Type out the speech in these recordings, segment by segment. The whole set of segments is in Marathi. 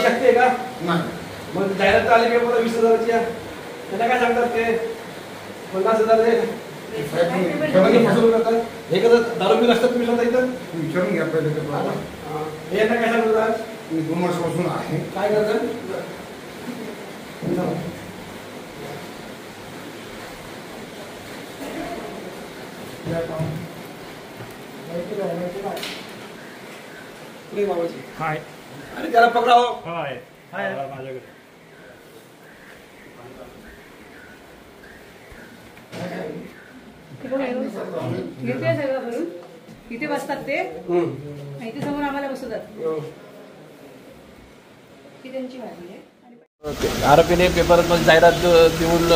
शक्य आहे का? मग जाहिरात आली की 20,000ची त्यांना काय सांगतात ते 50,000 हे कसं दारू पिऊन असतात तुम्ही स्वतः इथं विचारून घ्या पहिले हे यांना काय सांगतात? मी 2 वर्षापासून आहे. काय करतात? हाय अरे त्याला पकडाव. हाय हाय माझ्याकडे घेतोय सगळं भरून इथे बसतात ते इथे समोर आम्हाला बसवतात. ही त्यांची भाजी आहे. आरोपीने पेपरमध्ये जाहिरात देऊन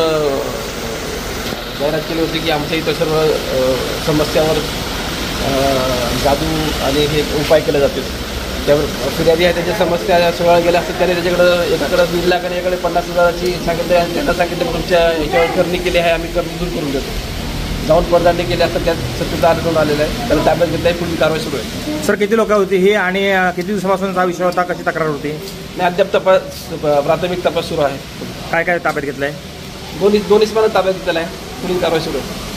जाहिरात केली होती की आमच्या इथं सर्व समस्यावर जादू आणि हे उपाय केले जातील. त्यावर फिर्यादी आहे त्याच्या समस्या सोळा गेल्या असतात त्याने त्याच्याकडं एकाकडे 1.5 लाख आणि एकाकडे 50,000ची सांगितलं आणि त्यांना सांगितलं तुमच्या ह्याच्यावर करणी केली आहे आम्ही कर्ज दूर करून देतो. जाऊन पडताळणी केली असतात त्यात सत्तेचा आढळून आलेला आहे. त्याला ताब्यात घेतलं आहे. पुढील कारवाई सुरू आहे. सर किती लोक होती हे आणि किती दिवसापासून हा विषय होता कशी तक्रार होती? आणि अद्याप प्राथमिक तपास सुरू आहे. काय काय ताब्यात घेतलंय? दोन्ही ताब्यात घेतलेला आहे. पुढील कारवाई सुरू आहे.